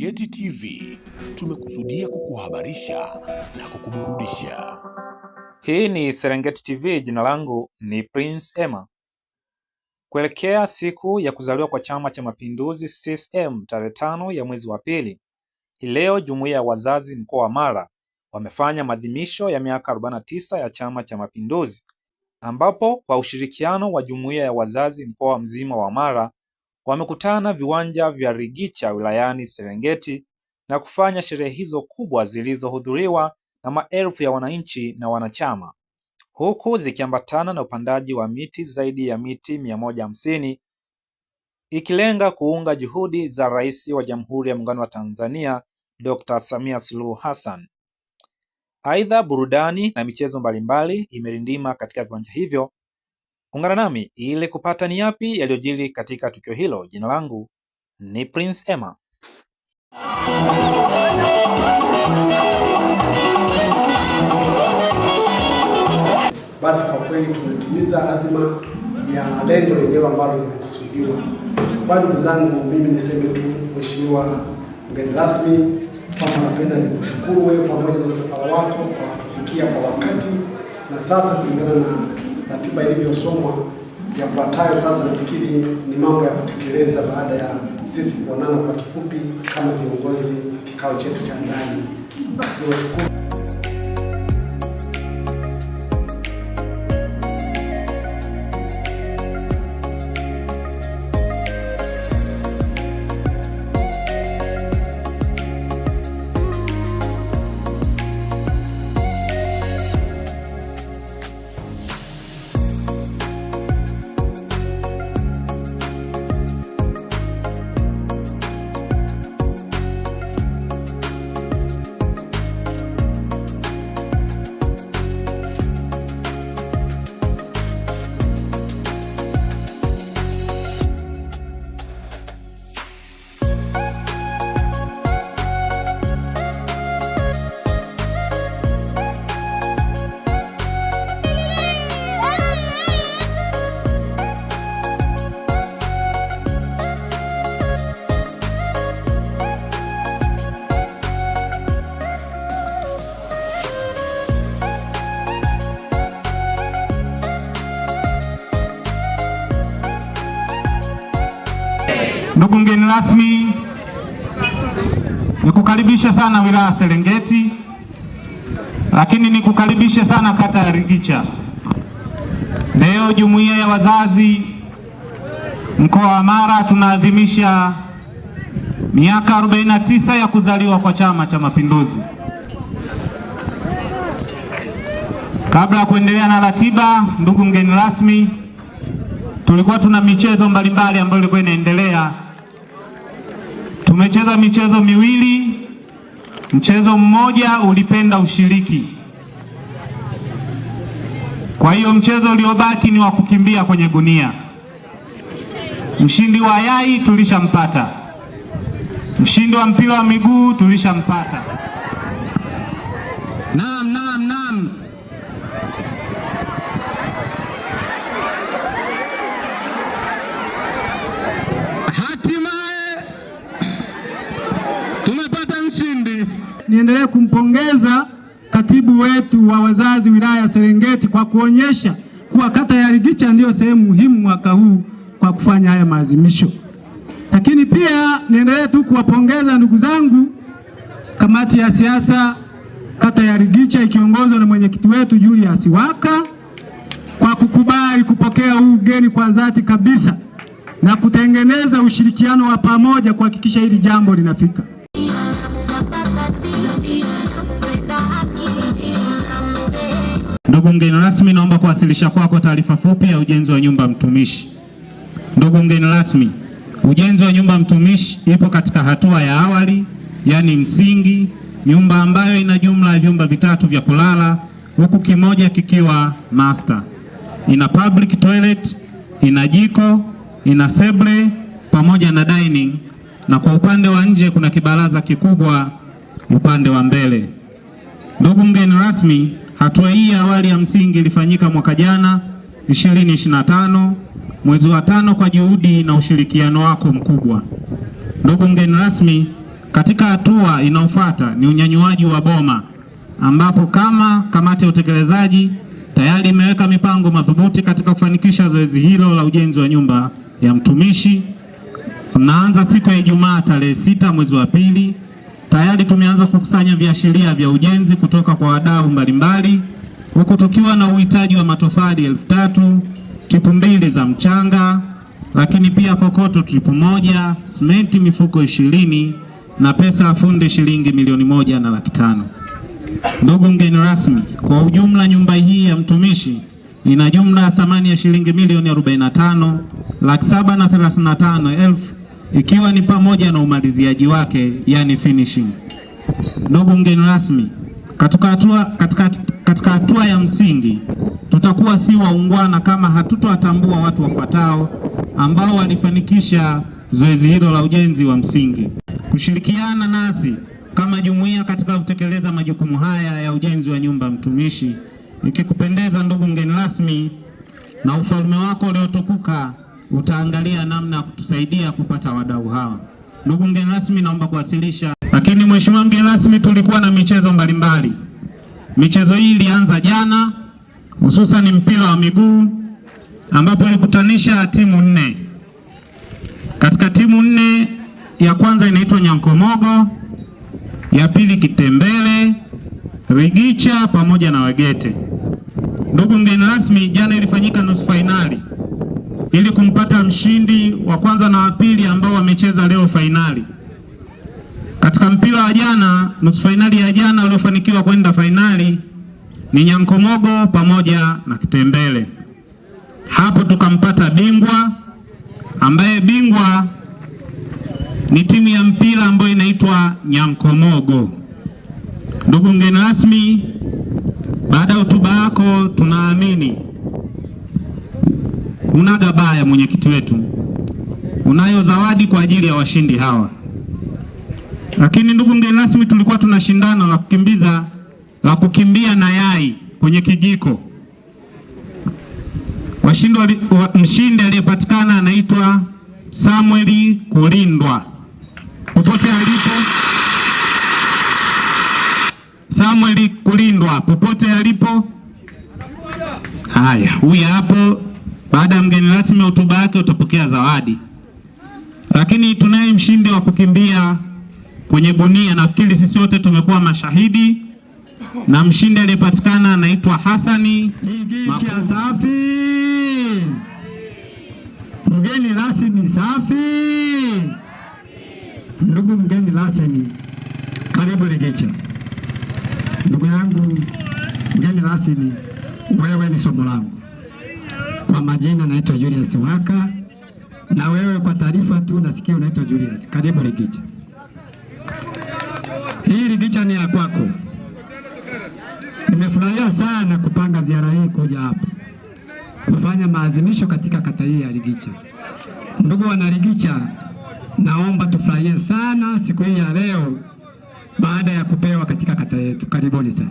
Serengeti TV tumekusudia kukuhabarisha na kukuburudisha. Hii ni Serengeti TV, jina langu ni Prince Emma. Kuelekea siku ya kuzaliwa kwa Chama cha Mapinduzi CCM tarehe 5 ya mwezi wa pili, leo jumuiya ya wazazi mkoa wa Mara wamefanya maadhimisho ya miaka 49 ya Chama cha Mapinduzi, ambapo kwa ushirikiano wa jumuiya ya wazazi mkoa mzima wa Mara wamekutana viwanja vya Rigicha wilayani Serengeti na kufanya sherehe hizo kubwa zilizohudhuriwa na maelfu ya wananchi na wanachama, huku zikiambatana na upandaji wa miti zaidi ya miti 150 ikilenga kuunga juhudi za Rais wa Jamhuri ya Muungano wa Tanzania Dr. Samia Suluhu Hassan. Aidha, burudani na michezo mbalimbali imerindima katika viwanja hivyo. Ungana nami ili kupata ni yapi yaliyojiri katika tukio hilo. Jina langu ni Prince Emma. Basi kwa kweli tumetimiza adhima ya lengo lenyewe ambalo limekusudiwa. Kwa ndugu zangu, mimi niseme tu, Mheshimiwa mgeni rasmi, kwamba napenda nikushukuru wewe pamoja na msafara wako kwa kutufikia kwa wakati, na sasa kulingana na ratiba ilivyosomwa, yafuatayo sasa nafikiri ni mambo ya kutekeleza baada ya sisi kuonana kwa kifupi kama viongozi kikao chetu cha ndani. Basi niwashukuru. Ndugu mgeni rasmi, nikukaribishe sana wilaya Serengeti, lakini nikukaribishe sana kata ya Rigicha. Leo jumuiya ya wazazi mkoa wa Mara tunaadhimisha miaka 49 ya kuzaliwa kwa Chama cha Mapinduzi. Kabla ya kuendelea na ratiba, ndugu mgeni rasmi, tulikuwa tuna michezo mbalimbali ambayo ilikuwa inaendelea. Tumecheza michezo miwili, mchezo mmoja ulipenda ushiriki. Kwa hiyo mchezo uliobaki ni wa kukimbia kwenye gunia. Mshindi wa yai tulishampata, mshindi wa mpira wa miguu tulishampata. Naam. Niendelee kumpongeza katibu wetu wa wazazi wilaya ya Serengeti kwa kuonyesha kuwa kata ya Rigicha ndiyo sehemu muhimu mwaka huu kwa kufanya haya maadhimisho. Lakini pia niendelee tu kuwapongeza ndugu zangu kamati ya siasa kata ya Rigicha ikiongozwa na mwenyekiti wetu Julius Waka kwa kukubali kupokea huu ugeni kwa dhati kabisa na kutengeneza ushirikiano wa pamoja kuhakikisha hili jambo linafika. Ndugu mgeni rasmi, naomba kuwasilisha kwako taarifa fupi ya ujenzi wa nyumba mtumishi. Ndugu mgeni rasmi, ujenzi wa nyumba mtumishi ipo katika hatua ya awali, yani msingi, nyumba ambayo ina jumla ya vyumba vitatu vya kulala, huku kimoja kikiwa master. Ina public toilet, ina jiko, ina sebule pamoja na dining, na kwa upande wa nje kuna kibaraza kikubwa upande wa mbele. Ndugu mgeni rasmi, hatua hii ya awali ya msingi ilifanyika mwaka jana 2025 mwezi wa 5 kwa juhudi na ushirikiano wako mkubwa. Ndugu mgeni rasmi, Katika hatua inayofuata ni unyanyuaji wa boma, ambapo kama kamati ya utekelezaji tayari imeweka mipango madhubuti katika kufanikisha zoezi hilo la ujenzi wa nyumba ya mtumishi. Tunaanza siku ya Ijumaa tarehe 6 mwezi wa pili. Tayari tumeanza kukusanya viashiria vya ujenzi kutoka kwa wadau mbalimbali, huku tukiwa na uhitaji wa matofali 3,000, tripu 2 za mchanga, lakini pia kokoto tripu 1, simenti mifuko 20 na pesa ya fundi shilingi milioni 1.5 milioni. Ndugu mgeni rasmi, kwa ujumla nyumba hii ya mtumishi ina jumla ya thamani ya shilingi milioni 45,735,000 ikiwa ni pamoja na umaliziaji wake, yani finishing. Ndugu mgeni rasmi, katika hatua ya msingi tutakuwa si waungwana kama hatutowatambua watu wafuatao ambao walifanikisha zoezi hilo la ujenzi wa msingi kushirikiana nasi kama jumuiya katika kutekeleza majukumu haya ya ujenzi wa nyumba mtumishi. Ikikupendeza ndugu mgeni rasmi, na ufalme wako uliotukuka utaangalia namna ya kutusaidia kupata wadau hawa. Ndugu mgeni rasmi, naomba kuwasilisha. Lakini mheshimiwa mgeni rasmi, tulikuwa na michezo mbalimbali. Michezo hii ilianza jana, hususan mpira wa miguu, ambapo ilikutanisha timu 4. Katika timu 4, ya kwanza inaitwa Nyankomogo, ya pili Kitembele, Rigicha pamoja na Wegete. Ndugu mgeni rasmi, jana ilifanyika nusu fainali ili kumpata mshindi wa kwanza na wa pili ambao wamecheza leo fainali. Katika mpira wa jana, nusu fainali ya jana waliofanikiwa kwenda fainali ni Nyankomogo pamoja na Kitembele. Hapo tukampata bingwa, ambaye bingwa ni timu ya mpira ambayo inaitwa Nyankomogo. Ndugu mgeni rasmi, baada ya hotuba yako tunaamini unaga baya, mwenyekiti wetu, unayo zawadi kwa ajili ya washindi hawa. Lakini ndugu mgeni rasmi, tulikuwa tunashindana la kukimbia na yai kwenye kijiko. Mshindi aliyepatikana anaitwa Samuel Kulindwa. Popote alipo Samuel Kulindwa, popote alipo. Haya, huyu hapo. Baada ya mgeni rasmi hotuba yake utapokea zawadi. Lakini tunaye mshindi wa kukimbia kwenye gunia, nafikiri sisi wote tumekuwa mashahidi, na mshindi aliyepatikana anaitwa Hasani Rigicha. Safi. Mgeni rasmi safi. Ndugu mgeni rasmi, karibu Rigicha. Ndugu yangu mgeni rasmi, wewe ni somo langu. Kwa majina naitwa Julius Waka, na wewe kwa taarifa tu nasikia unaitwa Julius. Karibu Rigicha. Hii Rigicha ni ya kwako. Nimefurahia sana kupanga ziara hii kuja hapa kufanya maadhimisho katika kata hii ya Rigicha. Ndugu wana Rigicha, naomba tufurahie sana siku hii ya leo baada ya kupewa katika kata yetu. Karibuni sana.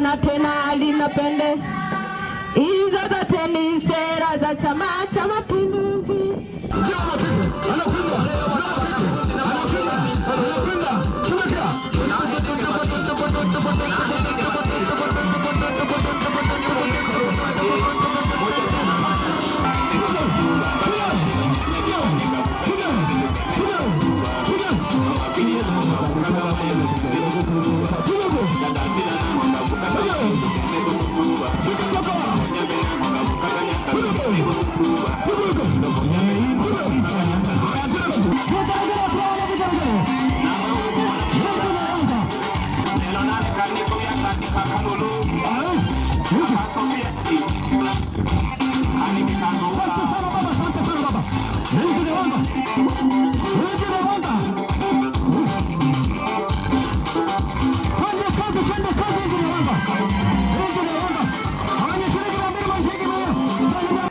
Na tena linapende hizo zote ni sera za Chama cha Mapinduzi. Fuga.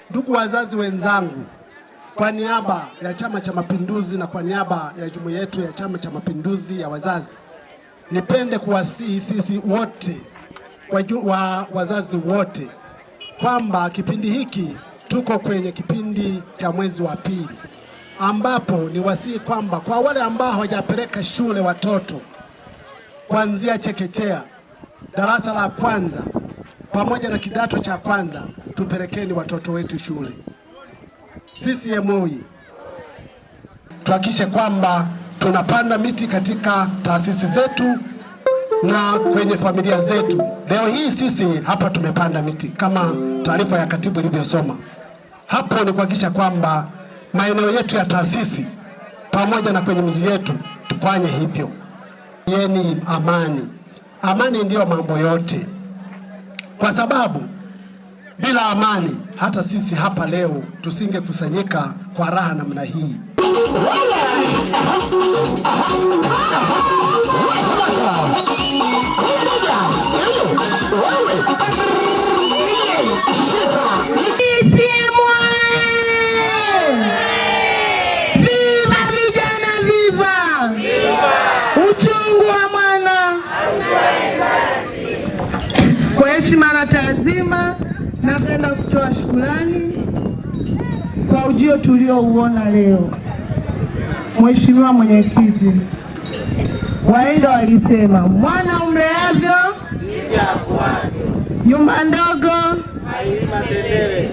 Ndugu wazazi wenzangu, kwa niaba ya Chama cha Mapinduzi na kwa niaba ya jumuiya yetu ya Chama cha Mapinduzi ya wazazi, nipende kuwasihi sisi wote wazazi wote kwamba kipindi hiki tuko kwenye kipindi cha mwezi wa pili, ambapo ni wasihi kwamba kwa wale ambao hawajapeleka shule watoto kuanzia chekechea, darasa la kwanza pamoja na kidato cha kwanza, tupelekeni watoto wetu shule. CCM tuhakikishe kwamba tunapanda miti katika taasisi zetu na kwenye familia zetu. Leo hii sisi hapa tumepanda miti kama taarifa ya katibu ilivyosoma. Hapo ni kuhakikisha kwamba maeneo yetu ya taasisi pamoja na kwenye miji yetu tufanye hivyo. Yeni amani. Amani ndiyo mambo yote, kwa sababu bila amani hata sisi hapa leo tusingekusanyika kwa raha namna hii. Viva vijana, viva! Uchungu wa mwana. Kwa heshima na taadhima, napenda kutoa shukrani kwa ujio tuliouona leo. Mheshimiwa Mwenyekiti, wahenga walisema mwana umleavyo nyumba ndogo hailima tembele.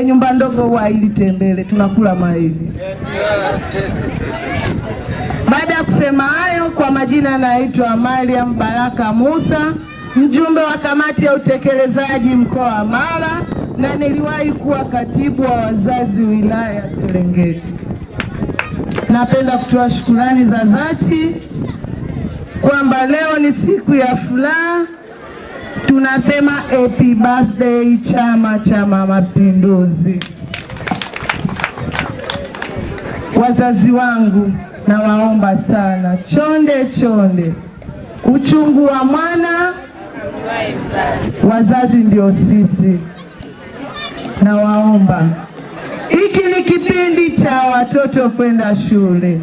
Nyumba ndogo huwa haili tembele, tunakula mahindi. Baada ya kusema hayo, kwa majina naitwa Mariam Baraka Musa, mjumbe wa kamati ya utekelezaji mkoa wa Mara, na niliwahi kuwa katibu wa wazazi wilaya ya Serengeti. Napenda kutoa shukrani za dhati kwamba leo ni siku ya furaha. Tunasema happy birthday Chama cha Mapinduzi. Wazazi wangu nawaomba sana, chonde chonde, uchungu wa mwana, wazazi ndio sisi. Nawaomba, hiki ni kipindi cha watoto kwenda shule.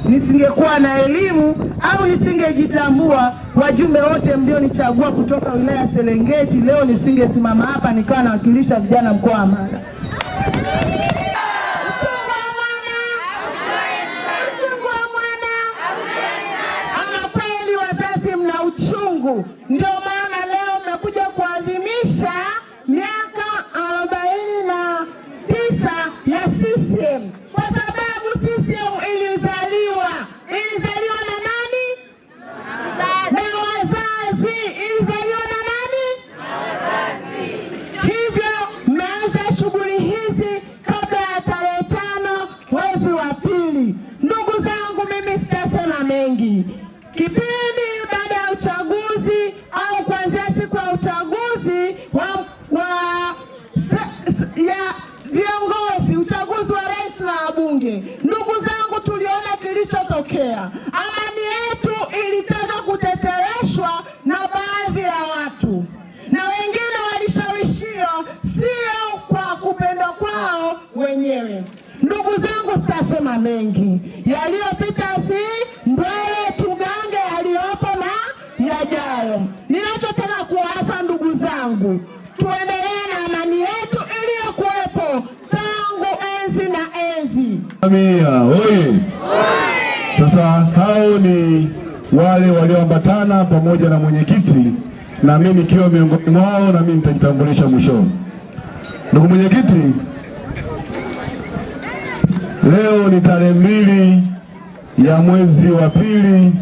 Nisingekuwa na elimu au nisingejitambua, wajumbe wote mlionichagua kutoka wilaya ya Serengeti, leo nisingesimama hapa nikawa nawakilisha vijana mkoa wa Mara. Ama kweli wazazi mna uchungu, ndio maana leo mmekuja kuadhimisha miaka 49 ya CCM, kwa sababu CCM ilizaliwa na nani? Na wazazi. Ilizaliwa na nani? Na wazazi. Hivyo mmeanza shughuli hizi kabla ya tarehe 5 mwezi wa pili. Ndugu zangu, mimi sitasema mengi. Kipindi baada ya uchaguzi au kuanzia siku ya uchaguzi ya viongozi, uchaguzi wa rais na wabunge, ndugu zangu, tuliona kilichotokea. Amani yetu ilitaka kutetereshwa na baadhi ya watu, na wengine walishawishiwa, sio kwa kupenda kwao wenyewe. Ndugu zangu, sitasema mengi. Yaliyopita si mbele, tugange yaliyopo na yajayo. Ninachotaka kuwaasa ndugu zangu, tuendelee na amani yetu iliyokuwepo tangu enzi na enzi. Samia oye! Sasa hao ni wale walioambatana pamoja na mwenyekiti, na mimi nikiwa miongoni mwao, na mimi nitajitambulisha mwishoni. Ndugu mwenyekiti, leo ni tarehe 2 ya mwezi wa pili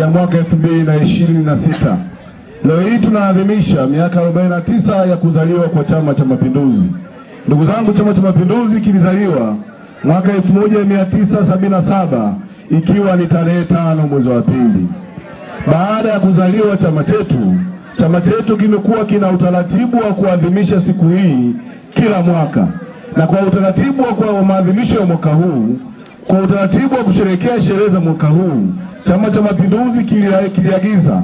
ya mwaka 2026. Leo hii tunaadhimisha miaka 49 ya kuzaliwa kwa Chama cha Mapinduzi. Ndugu zangu, Chama cha Mapinduzi kilizaliwa mwaka 1977 ikiwa ni tarehe 5 mwezi wa pili. Baada ya kuzaliwa chama chetu kimekuwa kina utaratibu wa kuadhimisha siku hii kila mwaka, na kwa utaratibu wa maadhimisho ya mwaka huu, kwa utaratibu wa kusherehekea sherehe za mwaka huu, Chama cha Mapinduzi kiliagiza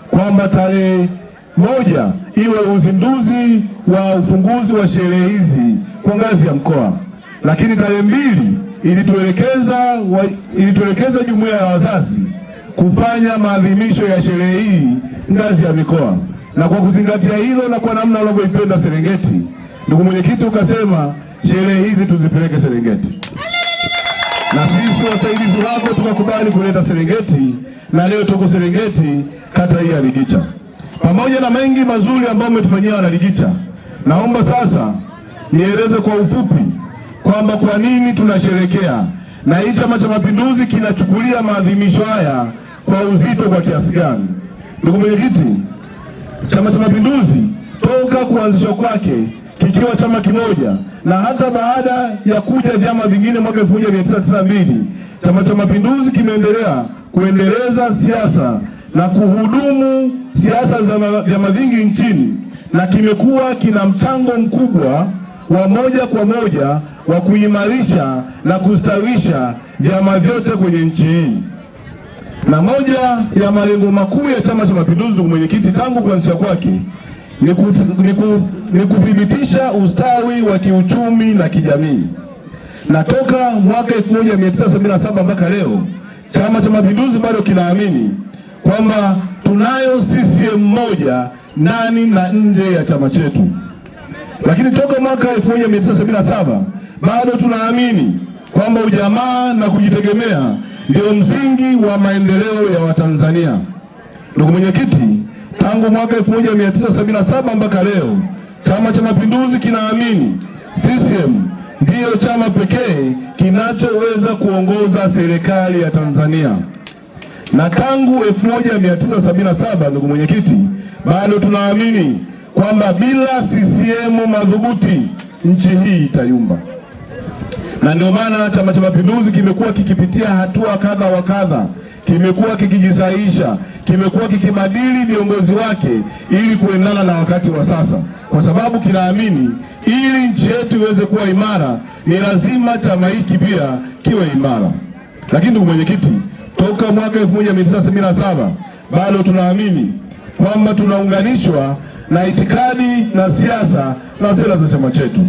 kwamba tarehe 1 iwe uzinduzi wa ufunguzi wa sherehe hizi kwa ngazi ya mkoa, lakini tarehe 2 ilituelekeza jumuiya ya wazazi kufanya maadhimisho ya sherehe hii ngazi ya mikoa. Na kwa kuzingatia hilo na kwa namna unavyoipenda Serengeti, ndugu mwenyekiti, ukasema sherehe hizi tuzipeleke Serengeti, na sisi wasaidizi wako tukakubali kuleta Serengeti, na leo tuko Serengeti, kata hii ya Ligicha. Pamoja na mengi mazuri ambayo umetufanyia wana Ligicha, naomba sasa nieleze kwa ufupi kwamba kwa nini tunasherekea na hii Chama cha Mapinduzi kinachukulia maadhimisho haya kwa uzito kwa kiasi gani. Ndugu mwenyekiti, Chama cha Mapinduzi toka kuanzishwa kwake kikiwa chama kimoja na hata baada ya kuja vyama vingine mwaka 1992, Chama cha Mapinduzi kimeendelea kuendeleza siasa na kuhudumu siasa za vyama vingi nchini, na kimekuwa kina mchango mkubwa wa moja kwa moja wa kuimarisha na kustawisha vyama vyote kwenye nchi hii. Na moja ya malengo makuu ya Chama cha Mapinduzi, ndugu mwenyekiti, tangu kuanzisha kwake ni kuthibitisha ustawi wa kiuchumi na kijamii. Na toka mwaka 1977 mpaka leo, Chama cha Mapinduzi bado kinaamini kwamba tunayo CCM moja ndani na nje ya chama chetu. Lakini toka mwaka 1977 bado tunaamini kwamba ujamaa na kujitegemea ndio msingi wa maendeleo ya Watanzania. Ndugu mwenyekiti, tangu mwaka 1977 mpaka leo, Chama cha Mapinduzi kinaamini CCM ndiyo chama pekee kinachoweza kuongoza serikali ya Tanzania. Na tangu 1977, ndugu mwenyekiti, bado tunaamini kwamba bila CCM madhubuti nchi hii itayumba. Na ndio maana Chama cha Mapinduzi kimekuwa kikipitia hatua kadha wa kadha, kimekuwa kikijisaisha, kimekuwa kikibadili viongozi wake ili kuendana na wakati wa sasa, kwa sababu kinaamini ili nchi yetu iweze kuwa imara ni lazima chama hiki pia kiwe imara. Lakini ndugu mwenyekiti, toka mwaka 1977 bado tunaamini kwamba tunaunganishwa na itikadi na siasa na sera za chama chetu.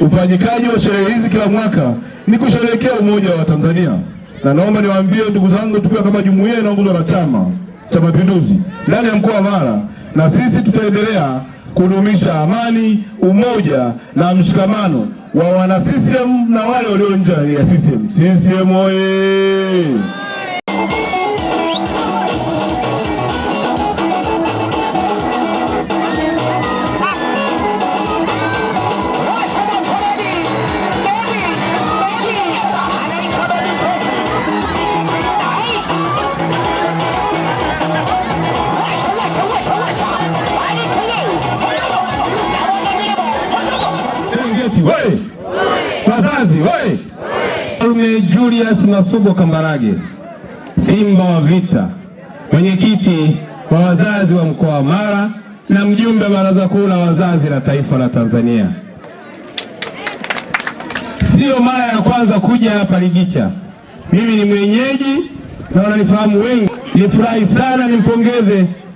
Ufanyikaji wa sherehe hizi kila mwaka ni kusherehekea umoja wa Tanzania, na naomba niwaambie ndugu zangu, tukiwa kama jumuiya inaongozwa na Chama cha Mapinduzi ndani ya mkoa wa Mara, na sisi tutaendelea kudumisha amani, umoja na mshikamano wa wana CCM na wale walio nje ya CCM. CCM oye! Wazazi wewe, Mfalme Julius Masubo Kambarage, Simba wa Vita, mwenyekiti wa wazazi wa mkoa wa Mara na mjumbe wa Baraza Kuu la Wazazi la Taifa la Tanzania. Sio mara ya kwanza kuja hapa Ligicha. Mimi ni mwenyeji na wananifahamu wengi. Nifurahi sana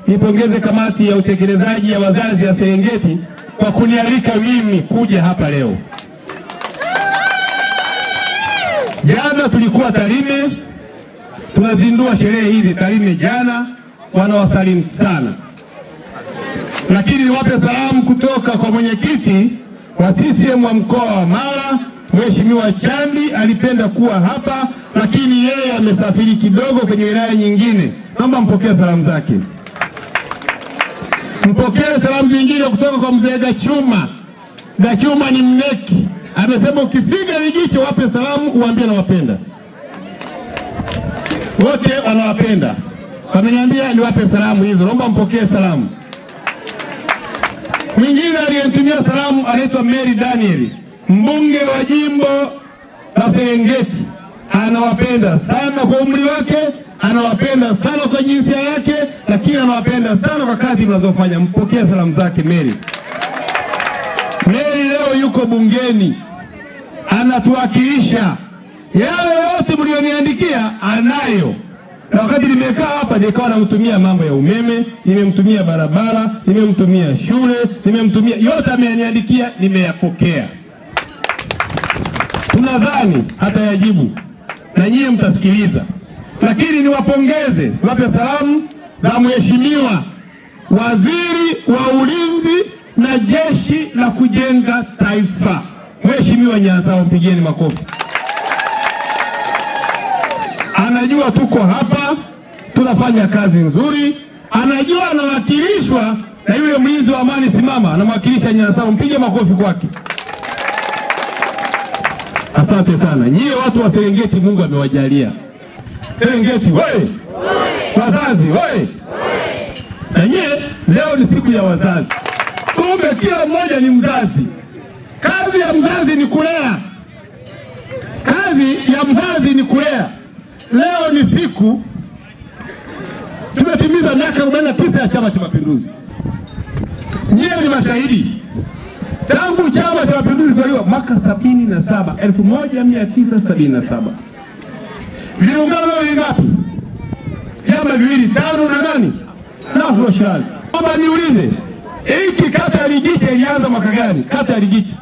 nipongeze kamati ya utekelezaji ya wazazi ya Serengeti kwa kunialika mimi kuja hapa leo. Jana tulikuwa Tarime, tunazindua sherehe hizi Tarime jana, wanawasalimu sana. Lakini niwape salamu kutoka kwa mwenyekiti wa CCM wa mkoa wa Mara, Mheshimiwa Chandi. Alipenda kuwa hapa lakini yeye amesafiri kidogo kwenye wilaya nyingine. Naomba mpokee salamu zake. Mpokee salamu zingine kutoka kwa mzee Gachuma. Gachuma ni mneki. Amesema ukifika Ligicha wape salamu, uambie nawapenda. Wote wanawapenda. Wameniambia niwape salamu hizo. Naomba mpokee salamu. Mwingine aliyenitumia salamu anaitwa Mary Daniel, mbunge wa jimbo la Serengeti. Anawapenda sana kwa umri wake, anawapenda sana kwa jinsia yake, lakini anawapenda sana kwa kazi mnazofanya. Mpokee salamu zake Mary. Mary leo yuko bungeni, anatuwakilisha. Yale yote mlioniandikia anayo, na wakati nimekaa hapa nikawa namtumia mambo ya umeme, nimemtumia barabara, nimemtumia shule, nimemtumia yote, ameniandikia, nimeyapokea. Tunadhani hatayajibu na nyie mtasikiliza, lakini niwapongeze, niwape salamu za Mheshimiwa Waziri wa Ulinzi na Jeshi la Kujenga Taifa, Mheshimiwa Nyanzao, mpigeni makofi. Anajua tuko hapa tunafanya kazi nzuri, anajua anawakilishwa na yule mlinzi wa amani simama, anamwakilisha Nyanzao, mpige makofi kwake. Asante sana nyie watu wa Serengeti, Mungu amewajalia. Serengeti wewe, wazazi wewe, na nyie leo ni siku ya wazazi. Kumbe kila mmoja ni mzazi. Kazi ya mzazi ni kulea, kazi ya mzazi ni kulea. Leo ni siku tumetimiza miaka 49 ya Chama cha Mapinduzi. Nyie ni mashahidi, tangu Chama cha Mapinduzi kuzaliwa mwaka 1977 viliungana vingapi? Vyama viwili, tano na nani na Afro-Shirazi. Kama niulize, hiki kata ya Ligicha ilianza mwaka gani? Kata ya Ligicha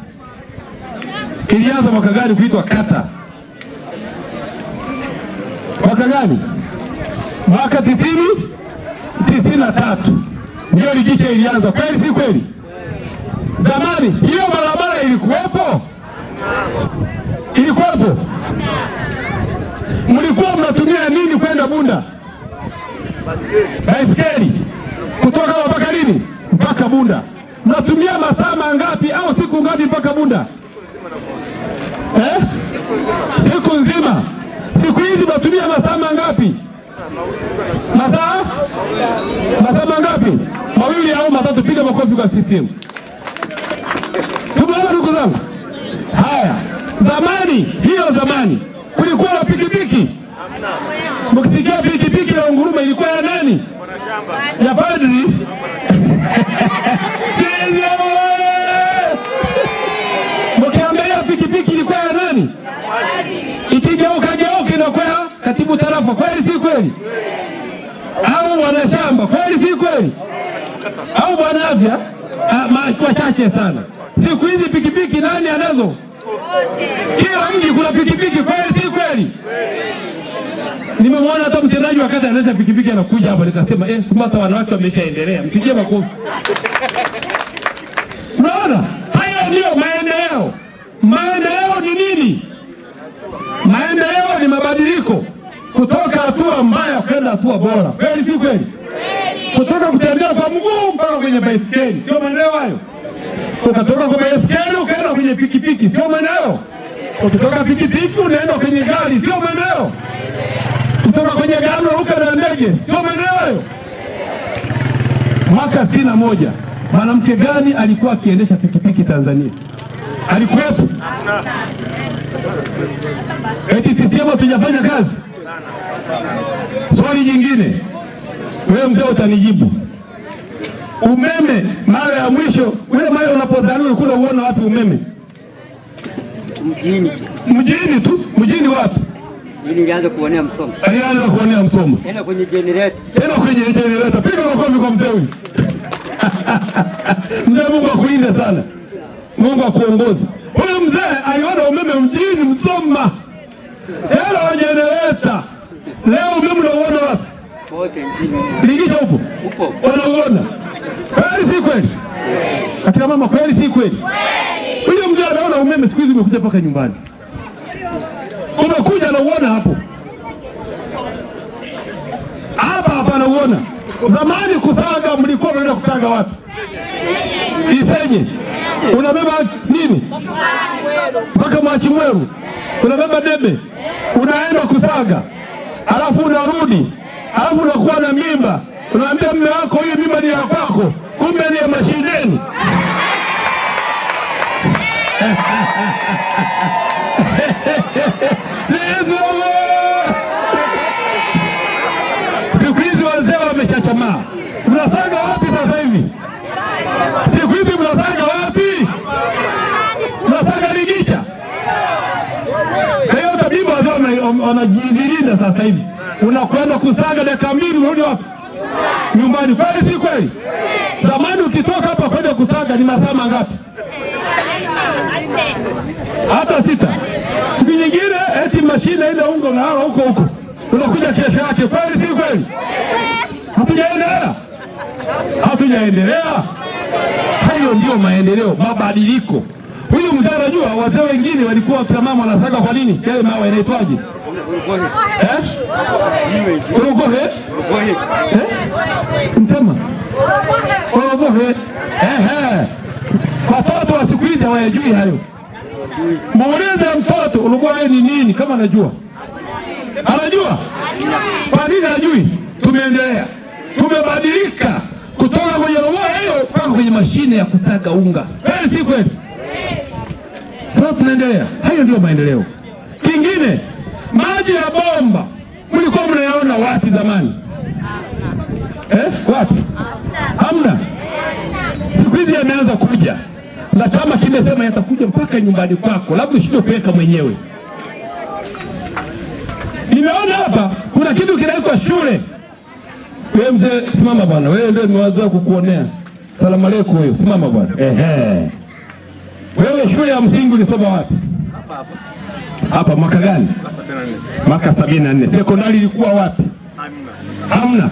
ilianza mwaka gani kuitwa kata? Mwaka gani? Mwaka 93 ndio Ligicha ilianza. Kweli si kweli? Zamani hiyo barabara ilikuwepo? Ilikuwepo? Mlikuwa mnatumia nini kwenda Bunda? Baiskeli. Kutoka mpaka lini? Mpaka Bunda. Mnatumia masaa mangapi au siku ngapi mpaka Bunda? Siku nzima. Siku hizi mnatumia masaa mangapi? Masaa mangapi? Mawili au matatu. Piga makofi kwa CCM. Tumeona ndugu zangu. Haya, zamani, hiyo zamani kulikuwa na pikipiki. Mkisikia pikipiki ya unguruma ilikuwa ya nani? Ya padri. Mkiambia pikipiki ilikuwa ya nani? Ikigeuka inakuwa katibu tarafa. Kweli si kweli? Au wanashamba? Kweli si kweli? Au bwana afya? Wachache sana. Siku hizi pikipiki nani anazo? Kila mji kuna pikipiki. Kweli si kweli? Nimemwona hata mtendaji wa kata anaendesha pikipiki anakuja hapa, nikasema kumata wanawake wameshaendelea. Mpigie makofi. Unaona? Hayo ndio maendeleo. Maendeleo ni nini? Maendeleo ni mabadiliko kutoka hatua mbaya kwenda hatua bora. Kweli si kweli? Kutoka kutembea kwa mguu mpaka kwenye baiskeli. Sio maendeleo hayo? Ukatoka kwa baiskeli ukaenda kwenye pikipiki. Sio maendeleo? Ukitoka pikipiki unaenda kwenye gari. Sio maendeleo? Kutoka kwenye gari unaruka na ndege. Sio maendeleo hayo? Mwaka 61 mwanamke gani alikuwa akiendesha pikipiki Tanzania? Alikuwepo? Eti CCM hatujafanya kazi? Swali jingine, wewe mzee utanijibu. Umeme mara ya mwisho ule mara unapozaliwa ulikuwa unaona wapi umeme? Mjini tu. Mjini wapi? Nilianza kuonea Msoma. Alianza kuonea Msoma. Tena kwenye generator. Piga makofi kwa mzee huyu. Mzee, Mungu akulinde sana. Mungu akuongoze. Huyu mzee aliona umeme mjini Msoma. Tena wa generator. Leo umeme unauona wapi? Wote mjini. Ligicha upo? Upo. Unauona? Kweli si kweli? Akina mama, kweli si kweli? Huyu mzee anaona umeme siku hizi umekuja mpaka nyumbani. Umekuja na uona hapo. Hapa anauona. Zamani kusaga mlikuwa mnaenda kusaga wapi? Isenye. Unabeba nini? Mpaka Mwachimweru. Unabeba debe. Unaenda kusaga. Alafu unarudi. Alafu unakuwa na mimba. Unaambia mume wako hii mimba ni ya kwako. Kumbe ni ya mashineni. Siku hizi wazee wamechachamaa. Mnasaga wapi sasa hivi? Siku hizi mnasaga wapi? Mnasaga Ligicha. Kwa hiyo tabibu wazee wanajizilinda sasa hivi. unakwenda kusaga dakika 2 unarudi wapi? Nyumbani. Kweli si kweli? Zamani ukitoka hapa kwenda kusaga ni masaa mangapi? Hata 6. Siku nyingine eti mashine ile unga unahala huko unakuja kesho yake. Kweli si kweli? Hatujaendelea. Hayo ndio maendeleo, mabadiliko. Huyu mzee anajua wazee wengine walikuwa kila mama wanasaga kwa nini? Yale mawe yanaitwaje? Urogohe. Msema. Urogohe. Watoto wa siku hizi hawajui hayo. Muulize mtoto urogohe ni nini kama anajua. Anajua? Kwa nini anajui? Tumeendelea. Tumebadilika kutoka kwenye urogohe hiyo mpaka kwenye mashine ya kusaga unga. Kweli si kweli? Sasa tunaendelea. Hayo ndio maendeleo. Kingine, maji ya bomba mlikuwa mnayaona wapi zamani? Wapi? Hamna. Siku hizi yameanza kuja. Na chama kimesema yatakuja mpaka nyumbani kwako, labda ushindwe kuweka mwenyewe. Nimeona hapa kuna kitu kinaitwa shule. Wewe mzee simama bwana. Wewe ndio nimewazoea kukuonea. Salamu alaykum wewe. Simama bwana. Wewe shule ya msingi ulisoma wapi? Hapa mwaka gani? Mwaka 74. Sekondari ilikuwa wapi? Hamna.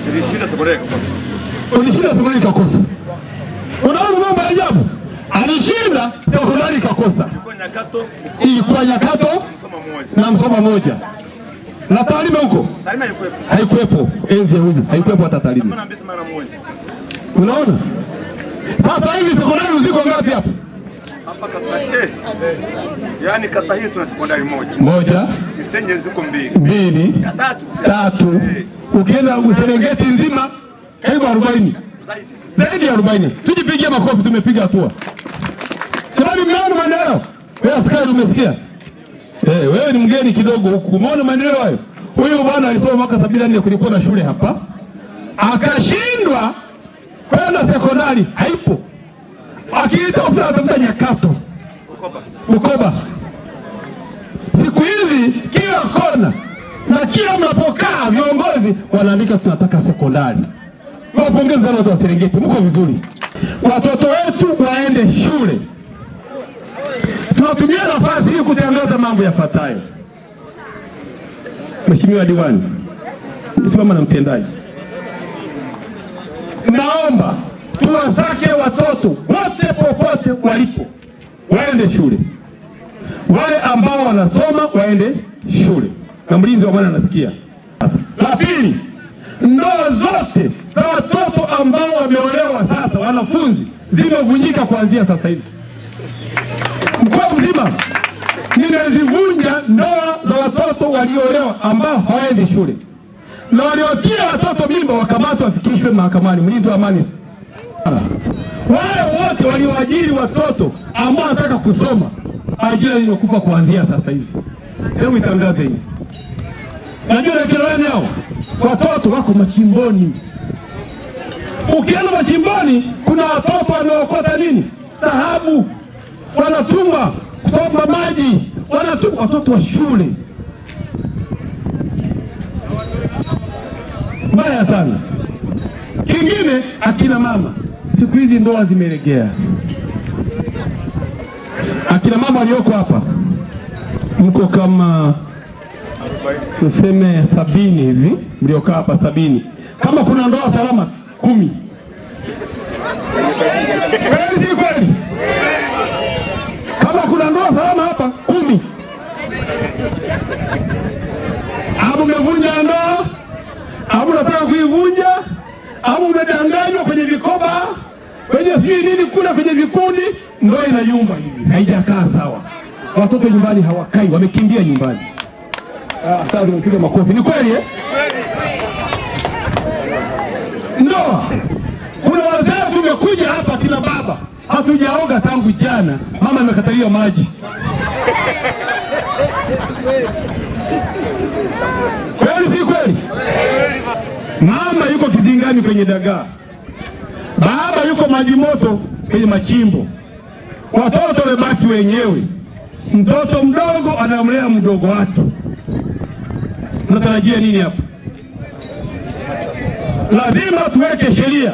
Nilishinda sekondari ikakosa. Ulishinda sekondari ikakosa. Unaona mambo ya ajabu? Alishinda sekondari ikakosa. Ilikuwa Nyakato na Msoma moja. Na Tarime huko? Tarime haikuwepo. Enzi huyu haikuwepo hata Tarime. Unaona? Sasa hivi sekondari ziko ngapi hapa? Hapa kata yaani kata hii tuna sekondari moja. Misenye ziko 2. Ya 3. Ukienda Serengeti nzima karibu 40. Zaidi ya 40. Tujipigie makofi, tumepiga hatua. Kama mmeona maendeleo? Wewe askari umesikia? Wewe ni mgeni kidogo huku. Umeona maendeleo hayo? Huyu bwana alisoma mwaka 74 kulikuwa na shule hapa. Akashindwa kwenda sekondari, haipo. Akiita ofisa atafuta Nyakato. Bukoba. Siku hizi kila kona na kila mnapokaa viongozi wanaandika tunataka sekondari. Wapongeze sana watu wa Serengeti, mko vizuri. Watoto wetu waende shule. Tunatumia nafasi hii kutangaza mambo yafuatayo. Mheshimiwa Diwani, simama na mtendaji. Naomba tuwasake watoto wote popote walipo waende shule. Wale ambao wanasoma waende shule. Na mlinzi wa Bwana anasikia. La pili, ndoa zote za watoto ambao wameolewa sasa wanafunzi zimevunjika kuanzia sasa hivi. Mkoa mzima nimezivunja ndoa za watoto waliolewa ambao hawaendi shule. Na waliotia watoto mimba wakamatwa wafikishwe mahakamani. Mlinzi wa amani. Wale wote walioajiri watoto ambao wanataka kusoma, ajira imekufa kuanzia sasa hivi. Hebu itangaze hii. Najua na Kiloleni hao watoto wako machimboni. Ukienda machimboni kuna watoto wanaokota nini? Dhahabu. Wanatumwa kusoma maji. Wanatumwa watoto wa shule. Mbaya sana. Kingine, akina mama. Siku hizi ndoa zimelegea. Akina mama walioko hapa mko kama tuseme 70 hivi, mliokaa hapa 70. Kama kuna ndoa salama 10. Kweli si kweli? Kama kuna ndoa salama hapa 10. Hapo mmevunja ndoa, hapo nataka kuivunja, hapo mmedanganywa kwenye vikoba, kwenye sijui nini kula kwenye vikundi, ndoa inayumba hivi. Haijakaa sawa. Watoto nyumbani hawakai, wamekimbia nyumbani. Sasa tunapiga makofi. Ni kweli Ndoa. Kuna wazee tumekuja hapa kina baba, hatujaoga tangu jana. Mama amekatalia maji. Kweli si kweli? Mama yuko kizingani kwenye dagaa. Baba yuko maji moto kwenye machimbo. Watoto wamebaki wenyewe. Mtoto mdogo anamlea mdogo wake. Tunatarajia nini hapa? Lazima tuweke sheria.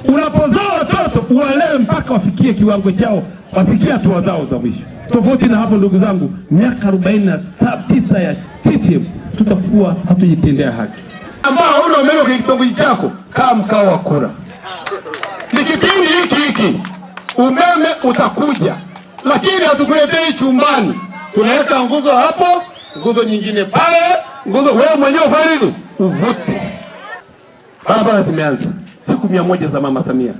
Unapozaa watoto uwaelewe mpaka wafikie kiwango chao, wafikie hatua zao za mwisho. Tofauti na hapo, ndugu zangu, miaka 49 ya CCM tutakuwa hatujitendea haki. Ambao hauna umeme kwa kitongoji chako, kaa mkao wa kura. Ni kipindi hiki umeme utakuja, lakini hatukuletei chumbani. Tunaweka nguzo hapo, nguzo nyingine pale, nguzo wewe mwenyewe ufanye nini? Uvute. Barabara zimeanza. Siku 100 za Mama Samia.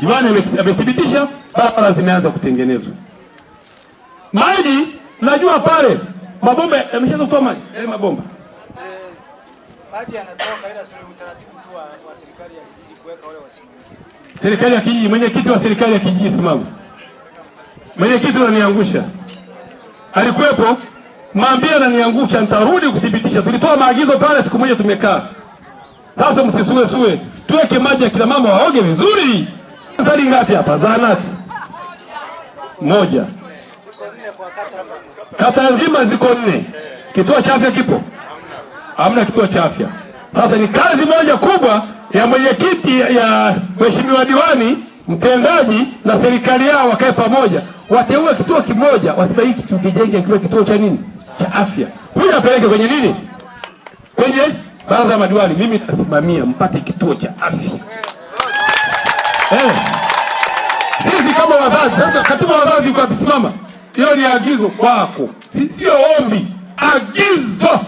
Diwani amethibitisha barabara zimeanza kutengenezwa. Maji najua pale mabomba yameshaanza kutoa maji, yale mabomba. Maji yanatoka, ila tuna utaratibu tu wa serikali ya kijiji kuweka wale wasimamizi. Serikali ya kijiji, mwenyekiti wa serikali ya kijiji simama. Mwenyekiti ananiangusha. Alikuwepo, mwambie ananiangusha, nitarudi kudhibitisha. Tulitoa maagizo pale, siku moja tumekaa. Sasa msisue, tuweke maji ya kila mama waoge vizuri. Sasa ngapi hapa? Zahanati moja. Kata nzima ziko 4. Kituo cha afya kipo? Hamna kituo cha afya. Sasa ni kazi moja kubwa ya mwenyekiti, ya mheshimiwa diwani, mtendaji na serikali yao, wakae pamoja, wateue kituo kimoja, wasibaiki tukijenge kiwe kituo cha nini? Cha afya. Huyu apeleke kwenye nini? Kwenye baraza la madiwani. Mimi nitasimamia mpate kituo cha afya. Sisi kama wazazi, sasa katiba wazazi kwa kusimama. Hiyo ni agizo kwako. Sio ombi, agizo.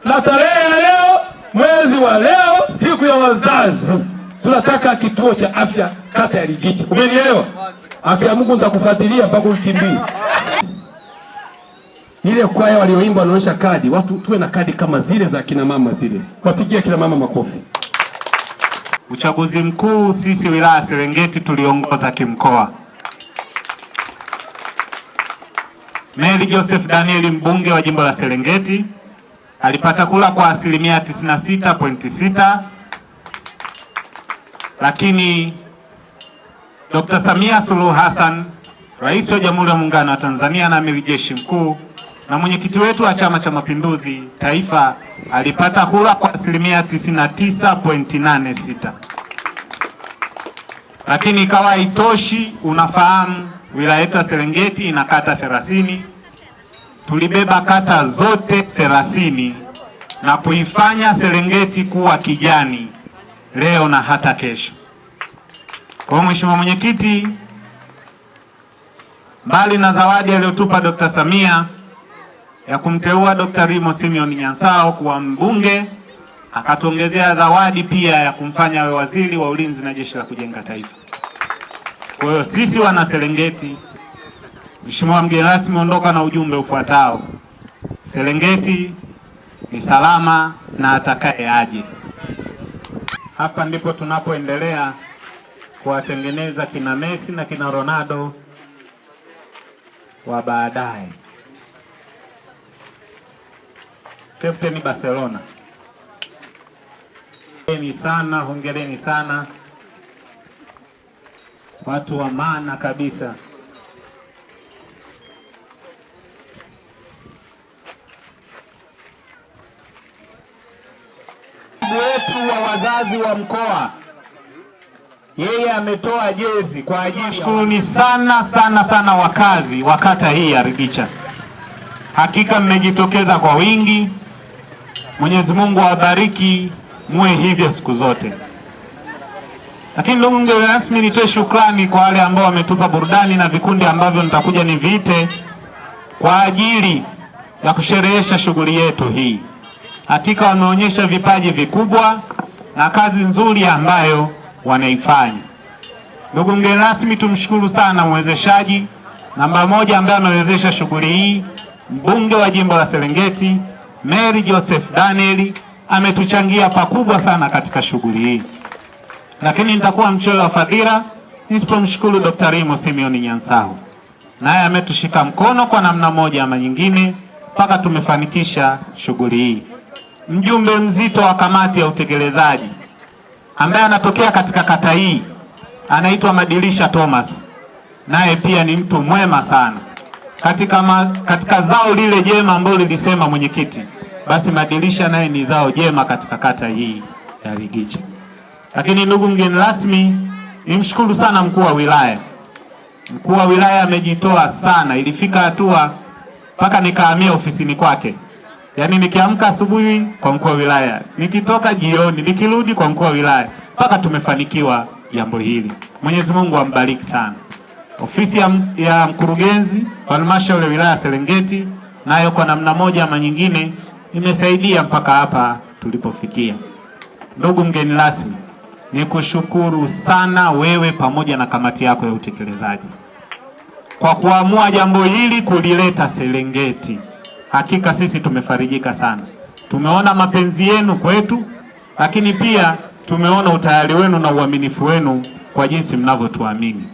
Na tarehe ya leo, mwezi wa leo, siku ya wazazi, tunataka kituo cha afya kata ya Ligicha. Umenielewa? Afya Mungu nitakufuatilia mpaka ukimbie. Ile kwaya walioimba wanaonyesha kadi, watu tuwe na kadi kama zile za kina mama zile. Wapigie kina mama makofi. Uchaguzi mkuu sisi wilaya Serengeti tuliongoza kimkoa. Mary Joseph Daniel, mbunge wa jimbo la Serengeti, alipata kura kwa 96.6, lakini Dr. Samia Suluhu Hassan, Rais wa Jamhuri ya Muungano wa Tanzania na Amiri Jeshi Mkuu na mwenyekiti wetu wa Chama cha Mapinduzi Taifa, alipata kura kwa 99.86. Lakini ikawa haitoshi. Unafahamu wilaya yetu ya Serengeti ina kata 30. Tulibeba kata zote 30 na kuifanya Serengeti kuwa kijani leo na hata kesho. Kwa Mheshimiwa Mwenyekiti, mbali na zawadi aliyotupa Dr. Samia ya kumteua Dr. Rimo Simeon Nyansao kuwa mbunge, akatuongezea zawadi pia ya kumfanya awe waziri wa ulinzi na jeshi la kujenga taifa. Kwa hiyo sisi wana Serengeti, Mheshimiwa mgeni rasmi, ondoka na ujumbe ufuatao: Serengeti ni salama na atakaye aje. Hapa ndipo tunapoendelea kuwatengeneza kina Messi na kina Ronaldo wa baadaye. Captain Barcelona. Hongereni sana. Watu wa maana kabisa. Wetu wa wazazi wa mkoa, yeye ametoa jezi kwa ajili. Shukrani sana wakazi wa kata hii ya Ligicha. Hakika mmejitokeza kwa wingi. Mwenyezi Mungu awabariki, muwe hivyo siku zote. Lakini ndugu mgeni rasmi, nitoe shukrani kwa wale ambao wametupa burudani na vikundi ambavyo nitakuja niviite kwa ajili ya kusherehesha shughuli yetu hii. Hakika wameonyesha vipaji vikubwa na kazi nzuri ambayo wanaifanya. Ndugu mgeni rasmi, tumshukuru sana mwezeshaji namba 1 ambaye amewezesha shughuli hii, mbunge wa jimbo la Serengeti Mary Joseph Daniel, ametuchangia pakubwa sana katika shughuli hii. Lakini nitakuwa mchoyo wa fadhila nisipomshukuru Dr. Rimo Simeon Nyansao, naye ametushika mkono kwa namna moja ama nyingine mpaka tumefanikisha shughuli hii. Mjumbe mzito wa kamati ya utekelezaji ambaye anatokea katika kata hii anaitwa Madilisha Thomas, naye pia ni mtu mwema sana katika zao lile jema ambalo lilisema mwenyekiti. basi madirisha naye ni zao jema katika kata hii ya Ligicha. Lakini ndugu mgeni rasmi, nimshukuru sana mkuu wa wilaya. Mkuu wa wilaya amejitoa sana, ilifika hatua mpaka nikahamia ofisini kwake. Yaani nikiamka asubuhi kwa mkuu wa wilaya, nikitoka jioni, nikirudi kwa mkuu wa wilaya, mpaka tumefanikiwa jambo hili. Mwenyezi Mungu ambariki sana. Ofisi ya mkurugenzi wa halmashauri ya wilaya Serengeti nayo kwa namna moja ama nyingine imesaidia mpaka hapa tulipofikia. Ndugu mgeni rasmi, nikushukuru sana wewe pamoja na kamati yako ya utekelezaji kwa kuamua jambo hili kulileta Serengeti. Hakika sisi tumefarijika sana. Tumeona mapenzi yenu kwetu, lakini pia tumeona utayari wenu na uaminifu wenu kwa jinsi mnavyotuamini.